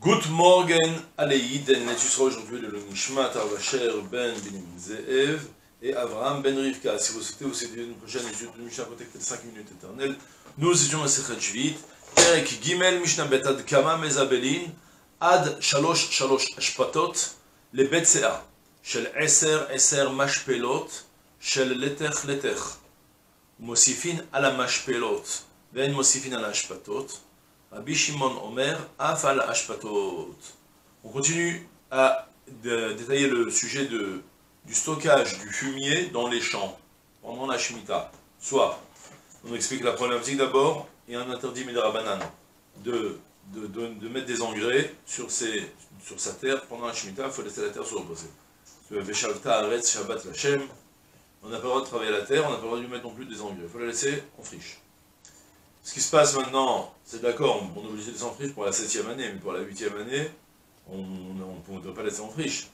Good morning, Aleïden, et tu seras aujourd'hui le Nishmat Arvacher Ben Binim Zeev et Avraham Ben Rivka. Si vous souhaitez vous aider une prochaine étude de Mishnah connectée de 5 minutes éternelles, nous étions à Sechet Shvit, Perek Gimel Mishnah Bet Ad Kama Mezabelin, Ad Shalosh Ashpatot, le Bet Sea, Shel Eser Mashpelot, Shel Letech, Mosifin ala Mashpelot, Ven Mosifin ala Ashpatot. Rabbi Shimon Omer, Afal Ashpatot. On continue à détailler le sujet du stockage du fumier dans les champs pendant la Shemitah. Soit, on explique la problématique d'abord, il y a un interdit Midrabanan de mettre des engrais sur sa terre pendant la Shemitah, il faut laisser la terre se reposer. Veshavta Aretz Shabbat Lachem, on n'a pas le droit de travailler la terre, on n'a pas le droit de lui mettre non plus des engrais, il faut la laisser en friche. Ce qui se passe maintenant, c'est d'accord, on est obligé de laisser en friche pour la 7e année, mais pour la 8e année, on ne doit pas laisser en friche.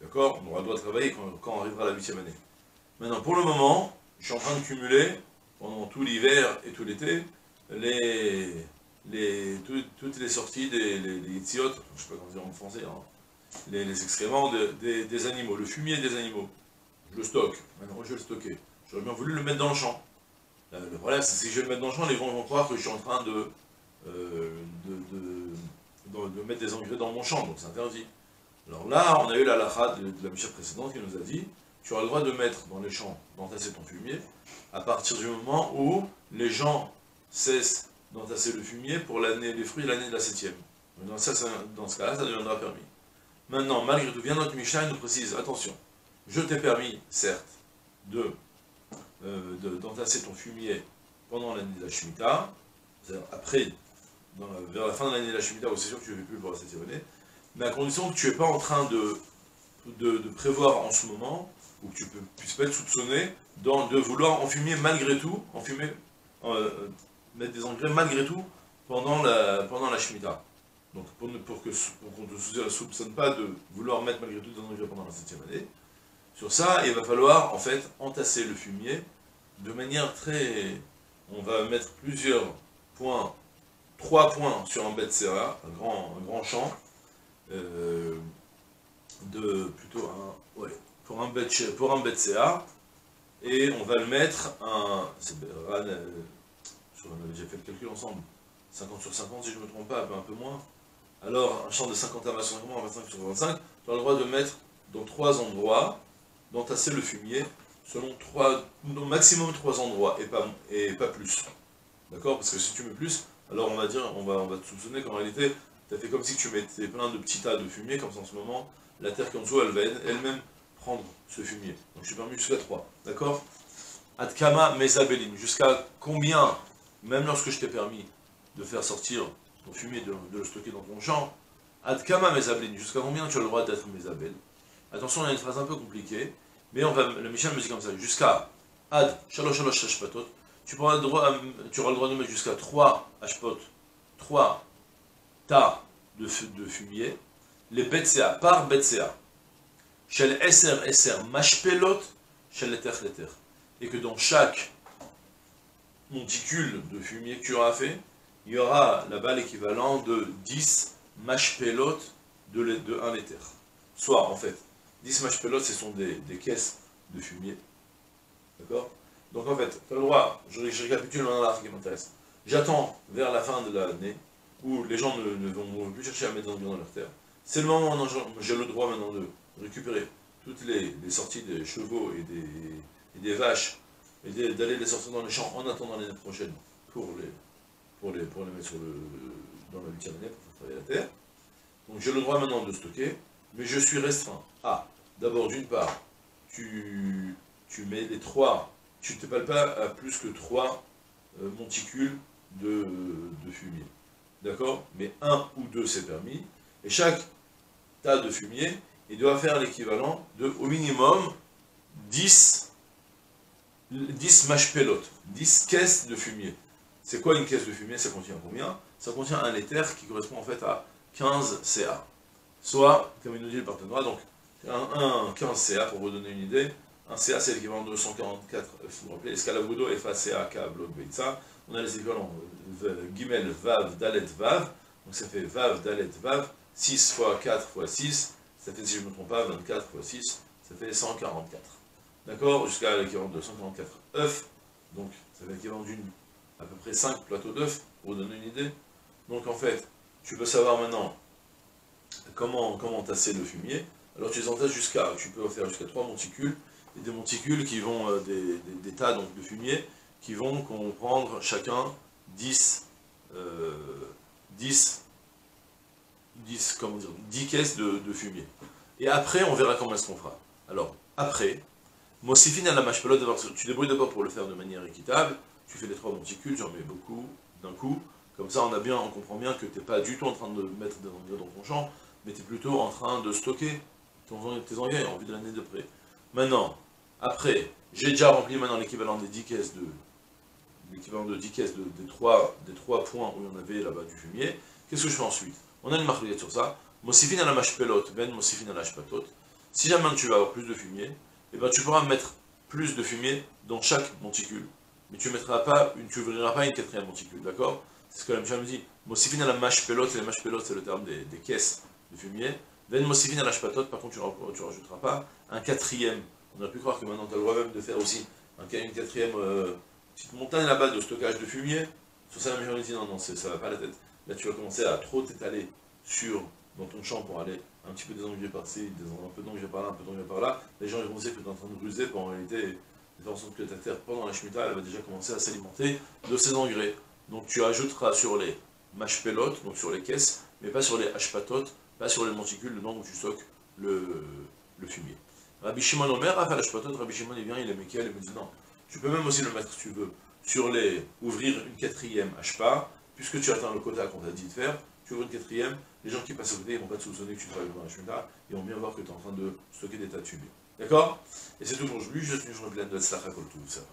D'accord? On aura le droit de travailler quand on arrivera à la 8e année. Maintenant, pour le moment, je suis en train de cumuler, pendant tout l'hiver et tout l'été, toutes les sorties des itziotes, je ne sais pas comment dire en français, hein, les excréments des animaux, le fumier des animaux. Je le stocke. Maintenant, je vais le stocker. J'aurais bien voulu le mettre dans le champ. Le problème, c'est que si je vais le mettre dans le champ, les gens vont croire que je suis en train de mettre des engrais dans mon champ, donc c'est interdit. Alors là, on a eu la halakha de la Mishnah précédente qui nous a dit, tu auras le droit de mettre dans les champs, d'entasser ton fumier, à partir du moment où les gens cessent d'entasser le fumier pour les fruits de l'année de la 7e. Dans ce cas-là, ça deviendra permis. Maintenant, malgré tout, bien notre Mishnah nous précise, attention, je t'ai permis, certes, d'entasser ton fumier pendant l'année de la Shemitah, c'est-à-dire après, vers la fin de l'année de la Shemitah, où c'est sûr que tu ne fais plus pour la 7e année, mais à condition que tu n'es pas en train de prévoir en ce moment, ou que tu ne puisses pas être soupçonné de vouloir enfumer malgré tout, mettre des engrais malgré tout pendant la Shemitah. Donc pour qu'on ne te soupçonne pas de vouloir mettre malgré tout des engrais pendant la 7e année, sur ça, il va falloir en fait entasser le fumier de manière très... On va mettre plusieurs points, 3 points sur un bet serra, un grand champ, pour un bet serra, et on va le mettre on avait déjà fait le calcul ensemble, 50 sur 50 si je ne me trompe pas, un peu moins. Alors un champ de 50 amas sur 50, 25 sur 25, tu as le droit de mettre dans 3 endroits, d'entasser le fumier selon maximum 3 endroits et pas plus. D'accord? Parce que si tu mets plus, alors on va te soupçonner qu'en réalité, tu as fait comme si tu mettais plein de petits tas de fumier, comme ça en ce moment, la terre qui est en dessous, elle va elle-même prendre ce fumier. Donc je suis permis jusqu'à 3. D'accord? Adkama Mezabelin. Jusqu'à combien, même lorsque je t'ai permis de faire sortir ton fumier, de le stocker dans ton champ, Adkama Mezabelin. Jusqu'à combien tu as le droit d'être Mezabel? Attention, il y a une phrase un peu compliquée, mais le Michel me dit comme ça, jusqu'à Ad, Shalosh Ashpatot, tu auras le droit de mettre jusqu'à 3 Ashpot, 3 tas de fumier, les Betsea, par Betsea, Shel Eser Mashpelot, Shel Letech. Et que dans chaque monticule de fumier que tu auras fait, il y aura là-bas l'équivalent de 10 Mashpelot de 1 Letech. Soit, en fait, 10 mashpelot, ce sont des caisses de fumier. D'accord? Donc en fait, tu as le droit, je récapitule maintenant l'article qui m'intéresse. J'attends vers la fin de l'année, où les gens ne vont plus chercher à mettre des engrais dans leur terre. C'est le moment où j'ai le droit maintenant de récupérer toutes les sorties des chevaux et des vaches, et d'aller les sortir dans les champs en attendant l'année prochaine pour les mettre dans la 8e année pour faire travailler la terre. Donc j'ai le droit maintenant de stocker, mais je suis restreint à... D'abord, d'une part, tu mets les 3, tu ne te pales pas à plus que 3 monticules de fumier. D'accord? Mais 1 ou 2 c'est permis. Et chaque tas de fumier, il doit faire l'équivalent de, au minimum, 10 mashpelot, 10 caisses de fumier. C'est quoi une caisse de fumier? Ça contient combien? Ça contient un Letech qui correspond en fait à 15 CA. Soit, comme il nous dit le partenaire, donc, un 15 CA, pour vous donner une idée, un CA c'est l'équivalent de 244, il faut vous rappeler, Escalavudo, FA, CA, K, Bloc, Beitza, on a les équivalents Gimel, Vav, Dalet, Vav, donc ça fait Vav, Dalet, Vav, 6 fois 4 fois 6, ça fait, si je ne me trompe pas, 24 fois 6, ça fait 144. D'accord? Jusqu'à l'équivalent de 144 œufs. Donc, ça fait l'équivalent d'une à peu près 5 plateaux d'œufs, pour vous donner une idée. Donc, en fait, tu peux savoir maintenant comment tasser le fumier. Alors, tu les entasses tu peux faire jusqu'à 3 monticules, et des monticules qui vont, des tas donc, de fumier, qui vont comprendre chacun 10 caisses de fumier. Et après, on verra comment est-ce qu'on fera. Alors, après, Mossifine à la mâche-pelote, tu débrouilles d'abord pour le faire de manière équitable, tu fais les 3 monticules, tu en mets beaucoup d'un coup, comme ça on comprend bien que tu n'es pas du tout en train de mettre des engrais dans ton champ, mais tu es plutôt en train de stocker tes engrais en vue de l'année d'après. Maintenant, après, j'ai déjà rempli maintenant l'équivalent des 10 caisses des 3 points où il y en avait là-bas du fumier. Qu'est-ce que je fais ensuite? On a une marque sur ça. Mossifine à la mâche-pelote, ben mossifine à la shpatot. Si jamais tu vas avoir plus de fumier, eh ben, tu pourras mettre plus de fumier dans chaque monticule, mais tu n'ouvriras pas une 4e monticule, d'accord? C'est ce que la Mishnah me dit. Mossifine à la mâche-pelote, les mâche-pelotes c'est le terme des caisses de fumier. Ben mossifine à la shpatot, par contre tu ne rajouteras pas un 4e. On aurait pu croire que maintenant tu as le droit même de faire aussi une 4e petite montagne là-bas de stockage de fumier. Sur ça la Mishnah me dit non, ça ne va pas la tête. Là tu vas commencer à trop t'étaler dans ton champ pour aller un petit peu des engrais par-ci, un peu d'engrais par là, un peu d'engrais par là, les gens ils vont dire que tu es en train de ruser, pour en réalité, faire en sorte que ta terre, pendant la Shemitah, elle va déjà commencer à s'alimenter de ces engrais. Donc tu ajouteras sur les mâches-pelotes, donc sur les caisses, mais pas sur les hashpatot, pas sur les monticules, dedans où tu stockes le fumier. Rabbi Shimon Omer a fait l'hashpatot, Rabbi Shimon il vient, il est méquel, il me dit non, tu peux même aussi le mettre si tu veux, ouvrir une 4e hashpa, puisque tu atteins le quota qu'on t'a dit de faire, tu ouvres une 4e, les gens qui passent à côté, ils ne vont pas te soupçonner que tu travailles dans la Shemitah, ils vont bien voir que tu es en train de stocker des tas de fumier. D'accord? Et c'est tout pour aujourd'hui, je suis une journée pleine de Tzlacha Kol Tov.